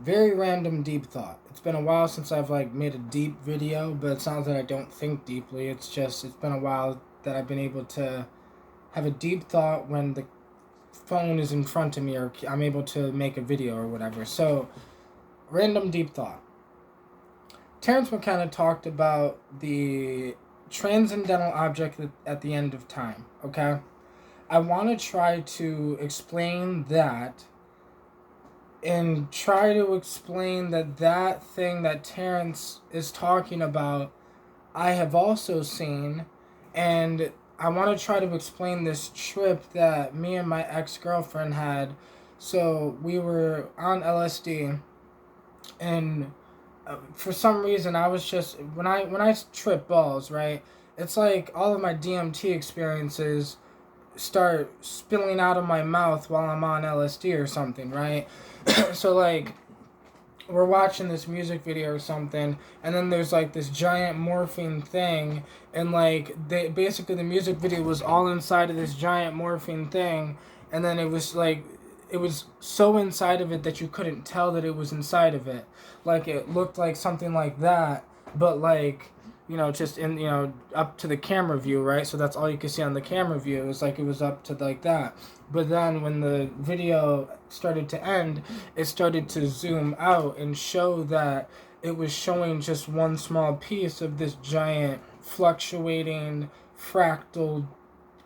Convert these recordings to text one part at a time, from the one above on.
Very random deep thought. It's been a while since I've made a deep video, but it's not that I don't think deeply. It's just it's been a while that I've been able to have a deep thought when the phone is in front of me or I'm able to make a video or whatever. So, random deep thought. Terrence McKenna talked about the transcendental object at the end of time, okay? I want to try to explain that and try to explain that thing that Terrence is talking about, I have also seen, and I want to try to explain this trip that me and my ex-girlfriend had. So we were on LSD, and for some reason I was just when I trip balls, right? It's like all of my DMT experiences start spilling out of my mouth while I'm on LSD or something, right? So we're watching this music video or something, and then there's this giant morphine thing, and basically the music video was all inside of this giant morphine thing, and then it was so inside of it that you couldn't tell that it was inside of it. It looked like something like that, but just in up to the camera view, right? So that's all you could see on the camera view. It was it was up to that. But then when the video started to end, it started to zoom out and show that it was showing just one small piece of this giant fluctuating fractal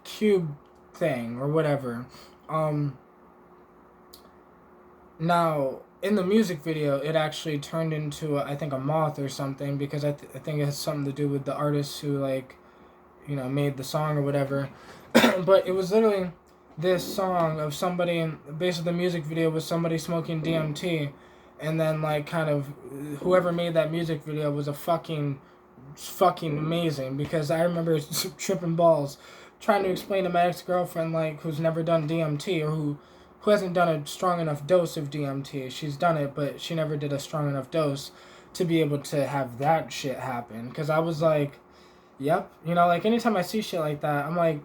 cube thing or whatever. Now, in the music video, it actually turned into, I think, a moth or something, because I think it has something to do with the artist who, made the song or whatever. But it was literally this song of somebody, basically the music video was somebody smoking DMT, and then, kind of, whoever made that music video was a fucking amazing, because I remember tripping balls trying to explain to my ex-girlfriend, who's never done DMT, or who hasn't done a strong enough dose of DMT. She's done it, but she never did a strong enough dose to be able to have that shit happen. Because I was like, yep. Anytime I see shit like that, I'm like,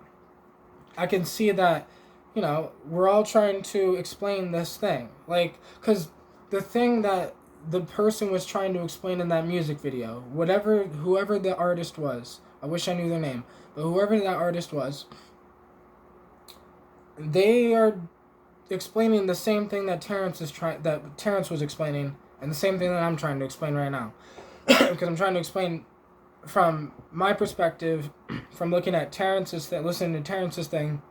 I can see that, we're all trying to explain this thing. Because the thing that the person was trying to explain in that music video, whoever the artist was, I wish I knew their name, but whoever that artist was, they are explaining the same thing that Terrence was explaining, and the same thing that I'm trying to explain right now. Because I'm trying to explain from my perspective, from looking at Terrence's thing, listening to Terrence's thing,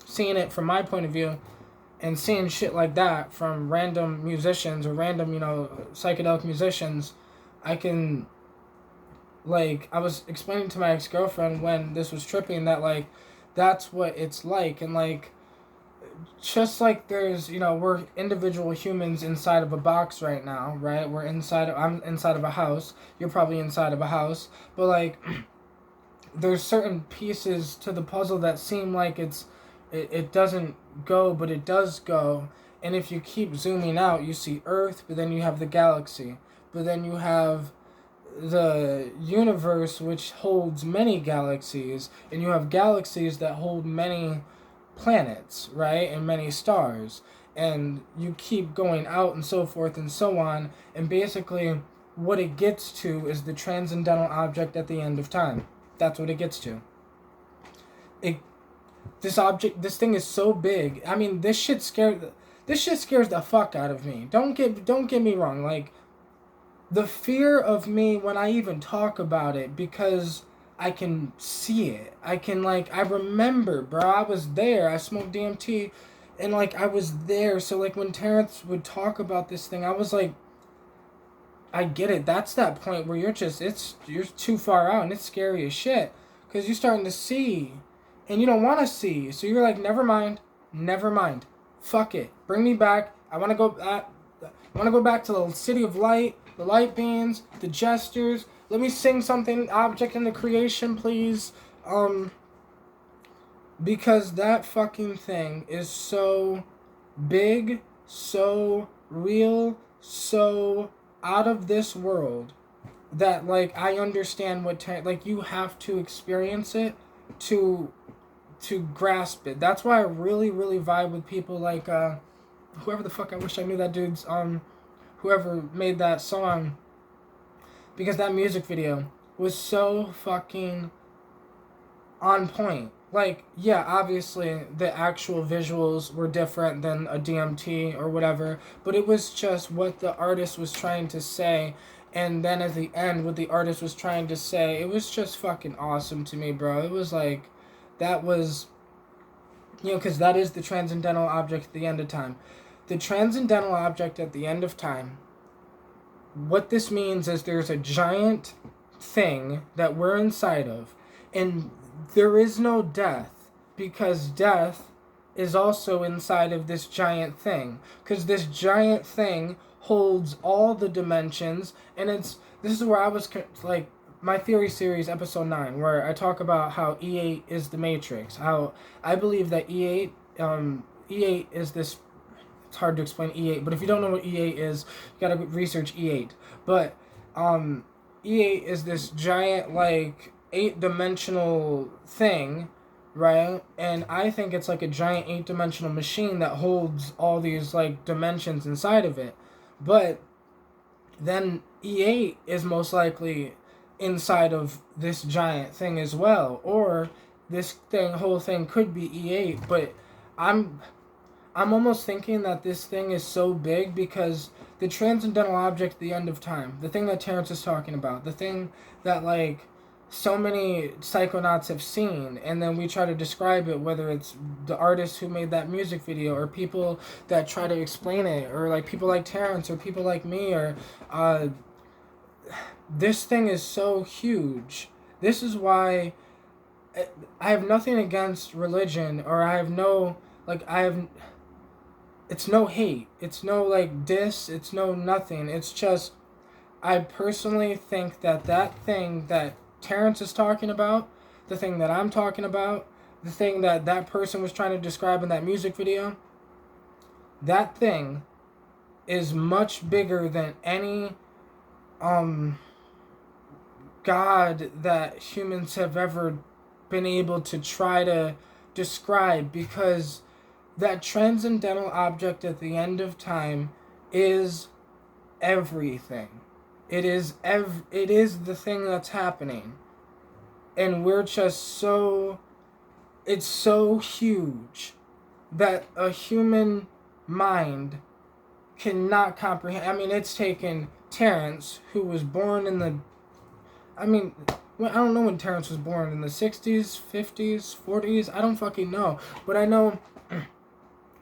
seeing it from my point of view, and seeing shit like that from random musicians or random, psychedelic musicians. I can, I was explaining to my ex-girlfriend when this was tripping that, that's what it's like, and, just there's, we're individual humans inside of a box right now, right? I'm inside of a house. You're probably inside of a house. But, there's certain pieces to the puzzle that seem like it doesn't go, but it does go. And if you keep zooming out, you see Earth, but then you have the galaxy. But then you have the universe, which holds many galaxies. And you have galaxies that hold many planets, right, and many stars, and you keep going out and so forth and so on, and basically what it gets to is the transcendental object at the end of time. That's what it gets to. This thing is so big. I mean, this shit scares the fuck out of me. Don't get me wrong. The fear of me when I even talk about it, because I can see it. I remember, bro, I was there. I smoked DMT, and, I was there. So, when Terrence would talk about this thing, I was like, I get it. That's that point where you're too far out, and it's scary as shit. Because you're starting to see, and you don't want to see. So you're like, never mind. Fuck it. Bring me back. I want to go back to the city of light, the light beings, the gestures. Let me sing something, object in the creation, please. Because that fucking thing is so big, so real, so out of this world, that, I understand what, you have to experience it to grasp it. That's why I really, really vibe with people whoever the fuck, I wish I knew that dude's, whoever made that song, because that music video was so fucking on point. Like, yeah, obviously the actual visuals were different than a DMT or whatever, but it was just what the artist was trying to say. And then at the end, what the artist was trying to say, it was just fucking awesome to me, bro. It was like, that was, because that is the transcendental object at the end of time. The transcendental object at the end of time, what this means is there's a giant thing that we're inside of, and there is no death, because death is also inside of this giant thing, because this giant thing holds all the dimensions. And this is where I was like, my theory series episode 9, where I talk about how E8 is the Matrix, how I believe that E8 is this. It's hard to explain E8, but if you don't know what E8 is, you gotta research E8. But E8 is this giant, like, 8-dimensional thing, right? And I think it's like a giant 8-dimensional machine that holds all these, like, dimensions inside of it. But then E8 is most likely inside of this giant thing as well. Or this whole thing could be E8, but I'm almost thinking that this thing is so big because the transcendental object at the end of time, the thing that Terrence is talking about, the thing that, like, so many psychonauts have seen, and then we try to describe it, whether it's the artist who made that music video, or people that try to explain it, or like people like Terrence, or people like me, or this thing is so huge. This is why I have nothing against religion, or it's no hate, it's no, like, diss, it's no nothing. It's just, I personally think that thing that Terrence is talking about, the thing that I'm talking about, the thing that person was trying to describe in that music video, that thing is much bigger than any God that humans have ever been able to try to describe, because that transcendental object at the end of time is everything. It is the thing that's happening. And we're just it's so huge that a human mind cannot comprehend. I mean, it's taken Terrence, who was born in the, I don't know when Terrence was born, in the 60s, 50s, 40s, I don't fucking know. But I know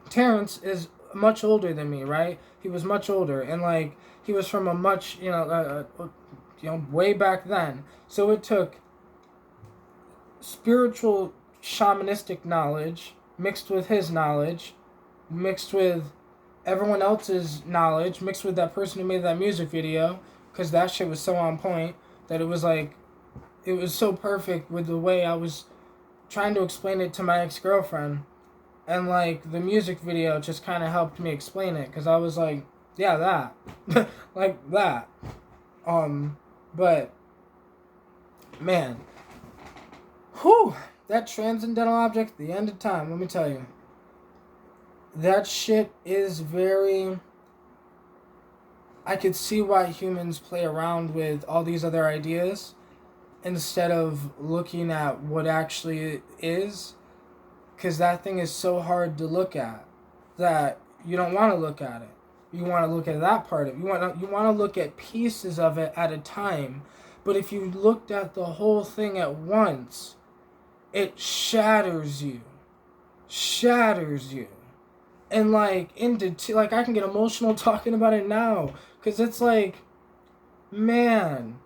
Terrence is much older than me, right? He was much older, and, like, he was from a much, way back then. So it took spiritual shamanistic knowledge mixed with his knowledge, mixed with everyone else's knowledge, mixed with that person who made that music video, because that shit was so on point that it was so perfect with the way I was trying to explain it to my ex-girlfriend. And, like, the music video just kind of helped me explain it, because I was like, yeah, that. Like, that. But, man. Whew. That transcendental object, the end of time, let me tell you. That shit is very... I could see why humans play around with all these other ideas instead of looking at what actually is. Because that thing is so hard to look at that you don't want to look at it. You want to look at that part of it. You want to look at pieces of it at a time. But if you looked at the whole thing at once, it shatters you. And, like, like, I can get emotional talking about it now. Because it's like, man.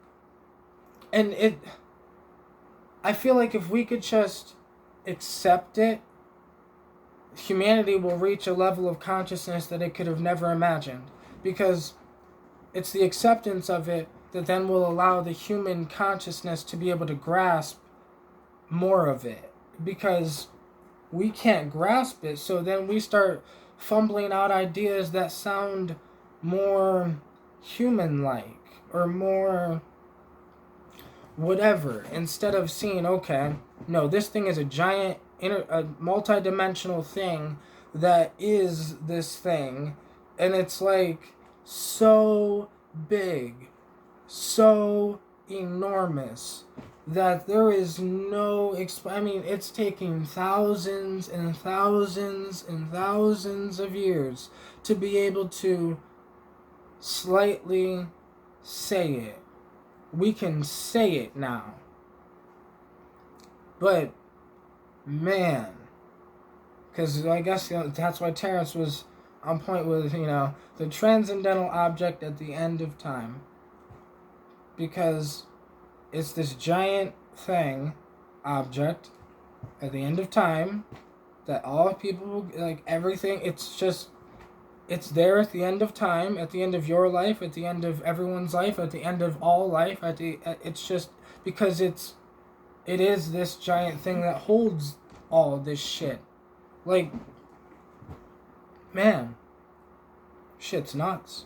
And I feel like if we could just accept it, humanity will reach a level of consciousness that it could have never imagined, because it's the acceptance of it that then will allow the human consciousness to be able to grasp more of it, because we can't grasp it. So then we start fumbling out ideas that sound more human-like or more whatever, instead of seeing, okay, no, this thing is a giant, a multi-dimensional thing that is this thing. And it's like, so big, so enormous that there is no I mean, it's taking thousands and thousands and thousands of years to be able to slightly say it. We can say it now. But man, because I guess that's why Terrence was on point with, the transcendental object at the end of time. Because it's this giant thing, object, at the end of time, that all people, like everything, it's there at the end of time, at the end of your life, at the end of everyone's life, at the end of all life, it's just because it is this giant thing that holds all this shit. Like, man, shit's nuts.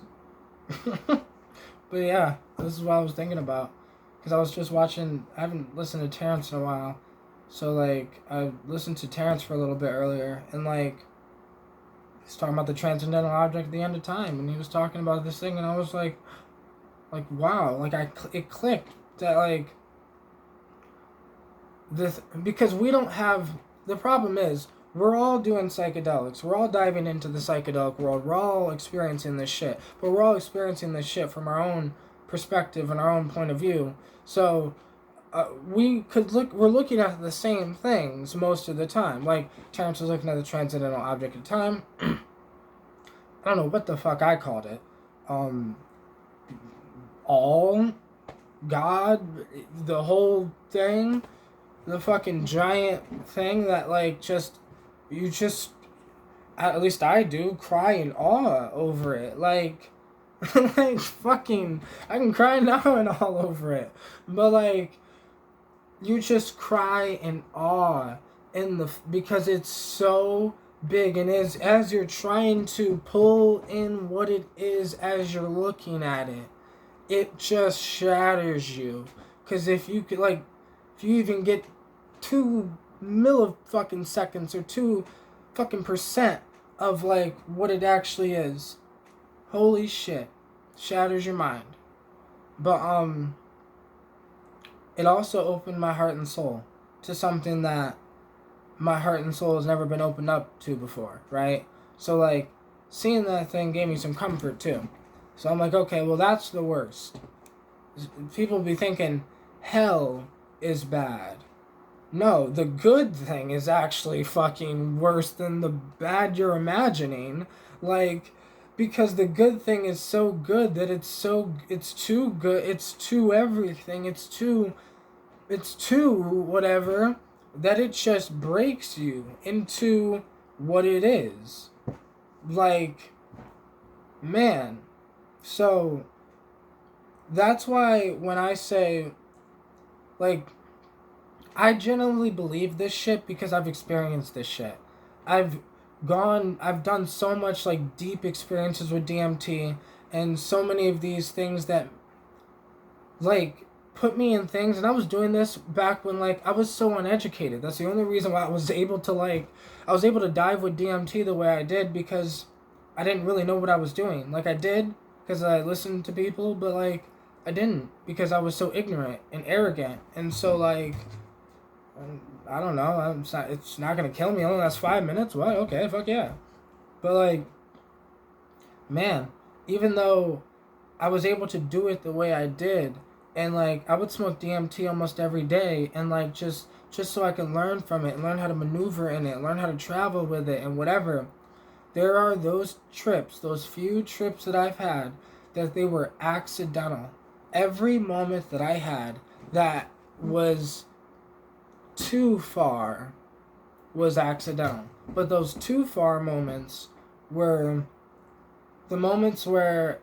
But yeah, this is what I was thinking about. Because I was just watching, I haven't listened to Terrence in a while. So, like, I listened to Terrence for a little bit earlier. And, like, he's talking about the transcendental object at the end of time. And he was talking about this thing. And I was like wow. Like, it clicked that, like, this, because we don't have, the problem is, we're all doing psychedelics. We're all diving into the psychedelic world. We're all experiencing this shit. But we're all experiencing this shit from our own perspective and our own point of view. So we're looking at the same things most of the time. Like, Terrence was looking at the transcendental object of time. I don't know what the fuck I called it. All, God, the whole thing. The fucking giant thing that, like, you just, at least I do, cry in awe over it. Like, like, fucking, I can cry now and all over it. But, like, you just cry in awe because it's so big. And as you're trying to pull in what it is as you're looking at it, it just shatters you. Because if you even get 2 millifucking seconds or 2 fucking percent of, like, what it actually is, holy shit, shatters your mind. But it also opened my heart and soul to something that my heart and soul has never been opened up to before, right? So, like, seeing that thing gave me some comfort too. So I'm like, okay, well, that's the worst. People be thinking hell is bad. No, the good thing is actually fucking worse than the bad you're imagining. Like, because the good thing is so good that it's too good, it's too everything, it's too whatever, that it just breaks you into what it is. Like, man. So, that's why when I say, like, I genuinely believe this shit because I've experienced this shit. I've done so much, like, deep experiences with DMT and so many of these things that, like, put me in things, and I was doing this back when, like, I was so uneducated. That's the only reason why I was able to dive with DMT the way I did, because I didn't really know what I was doing. Like, I did because I listened to people, but, like, I didn't because I was so ignorant and arrogant. And so, like, I don't know, it's not gonna kill me. It only lasts 5 minutes. What? Okay, fuck yeah. But, like, man, even though I was able to do it the way I did, and, like, I would smoke DMT almost every day, and, like, just so I can learn from it, and learn how to maneuver in it, learn how to travel with it, and whatever. There are those trips, those few trips that I've had, that they were accidental. Every moment that I had that was too far was accidental. But those too far moments were the moments where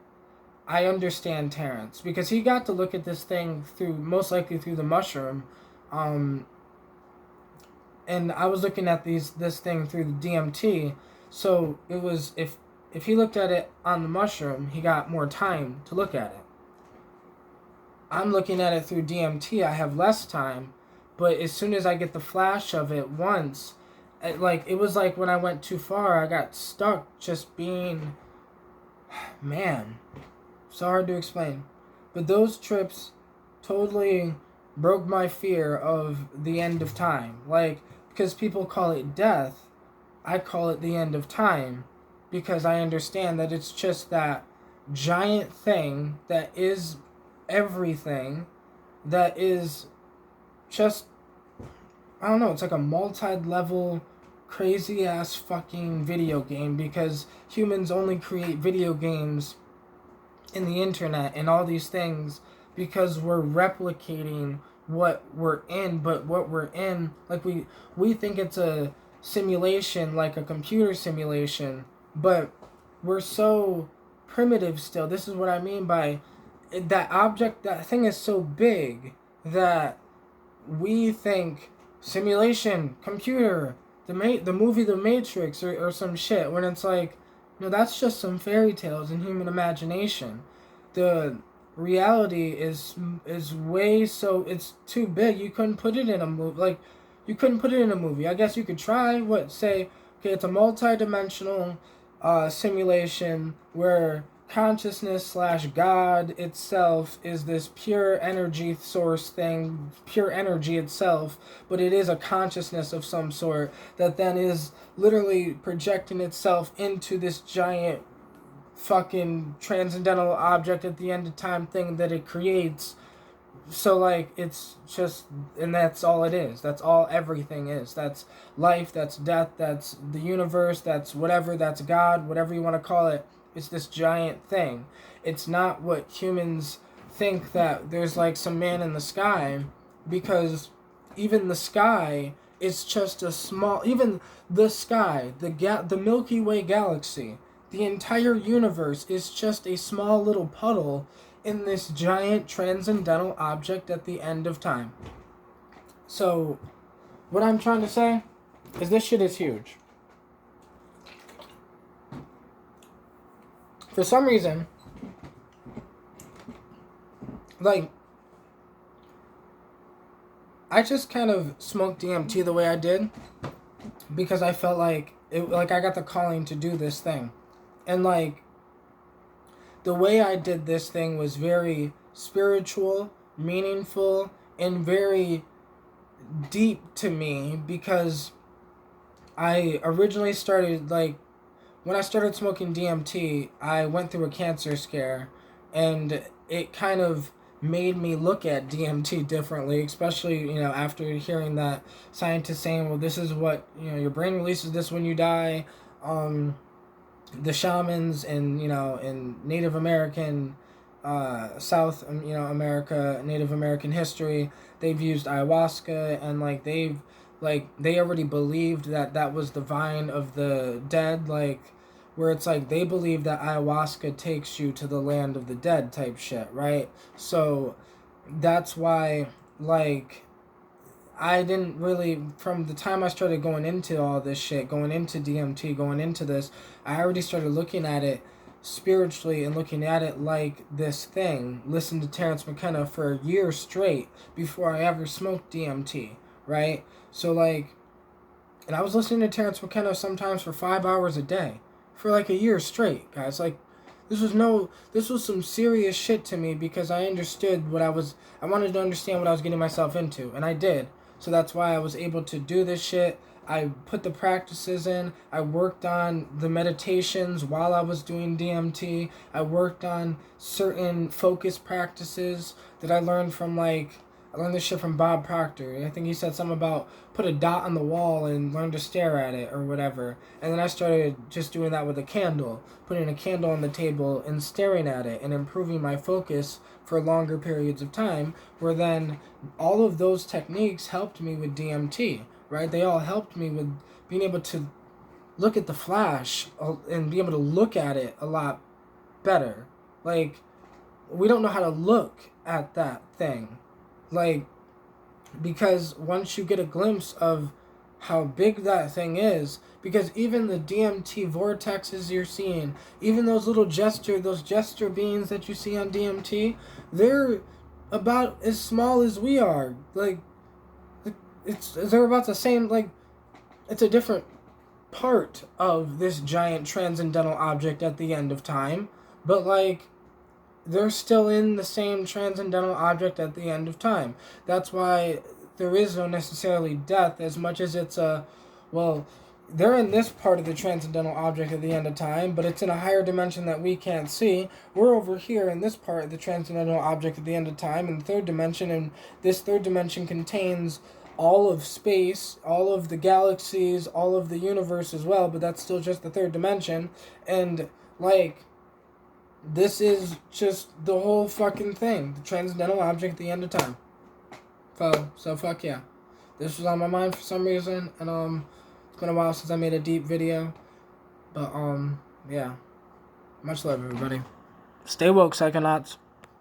I understand Terrence, because he got to look at this thing most likely through the mushroom, and I was looking at this thing through the DMT. So it was, if he looked at it on the mushroom, he got more time to look at it. I'm looking at it through DMT. I have less time, but as soon as I get the flash of it once, it was like when I went too far, I got stuck just being Man, so hard to explain. But those trips totally broke my fear of the end of time. Like, because people call it death, I call it the end of time because I understand that it's just that giant thing that is everything, that is just, I don't know, it's like a multi-level crazy ass fucking video game because humans only create video games in the internet and all these things because we're replicating what we're in, but what we're in, like we think it's a simulation, like a computer simulation, but we're so primitive still. This is what I mean by that object, that thing is so big that we think simulation, computer, the movie The Matrix or some shit, when it's like, no, that's just some fairy tales in human imagination. The reality is way, so it's too big. You couldn't put it in a movie. Like, you couldn't put it in a movie. I guess you could try. What, say, okay, it's a multi-dimensional simulation where consciousness slash God itself is this pure energy source thing, pure energy itself, but it is a consciousness of some sort that then is literally projecting itself into this giant fucking transcendental object at the end of time thing that it creates. So, like, it's just, and that's all it is. That's all everything is. That's life, that's death, that's the universe, that's whatever, that's God, whatever you want to call it. It's this giant thing. It's not what humans think, that there's like some man in the sky, because even the sky is just a small, even the sky, the Milky Way galaxy, the entire universe is just a small little puddle in this giant transcendental object at the end of time. So, what I'm trying to say is this shit is huge. For some reason, like, I just kind of smoked DMT the way I did because I felt like I got the calling to do this thing. And like, the way I did this thing was very spiritual, meaningful, and very deep to me because I originally started, like, when I started smoking DMT, I went through a cancer scare, and it kind of made me look at DMT differently, especially, after hearing that scientists saying, well, this is what, your brain releases this when you die. The shamans and, in Native American, South, America, Native American history, they've used ayahuasca, and, they already believed that was the vine of the dead, where it's like they believe that ayahuasca takes you to the land of the dead type shit, right? So that's why, I didn't really, from the time I started going into all this shit, going into DMT, going into this, I already started looking at it spiritually and looking at it like this thing. Listened to Terrence McKenna for a year straight before I ever smoked DMT, right? So, and I was listening to Terrence McKenna sometimes for 5 hours a day for a year straight, guys. This was some serious shit to me because I understood I wanted to understand what I was getting myself into, and I did. So that's why I was able to do this shit. I put the practices in. I worked on the meditations while I was doing DMT. I worked on certain focus practices that I learned from, I learned this shit from Bob Proctor. I think he said something about put a dot on the wall and learn to stare at it or whatever. And then I started just doing that with a candle, putting a candle on the table and staring at it and improving my focus for longer periods of time, where then all of those techniques helped me with DMT, right? They all helped me with being able to look at the flash and be able to look at it a lot better. We don't know how to look at that thing. Because once you get a glimpse of how big that thing is, because even the DMT vortexes you're seeing, even those gesture beings that you see on DMT, they're about as small as we are. They're about the same, it's a different part of this giant transcendental object at the end of time, but like they're still in the same transcendental object at the end of time. That's why there is no necessarily death as much as it's a, well, they're in this part of the transcendental object at the end of time, but it's in a higher dimension that we can't see. We're over here in this part of the transcendental object at the end of time, in the third dimension, and this third dimension contains all of space, all of the galaxies, all of the universe as well, but that's still just the third dimension. And like, this is just the whole fucking thing. The transcendental object at the end of time. So fuck yeah. This was on my mind for some reason, and it's been a while since I made a deep video. But yeah. Much love, everybody. Stay woke, psychonauts.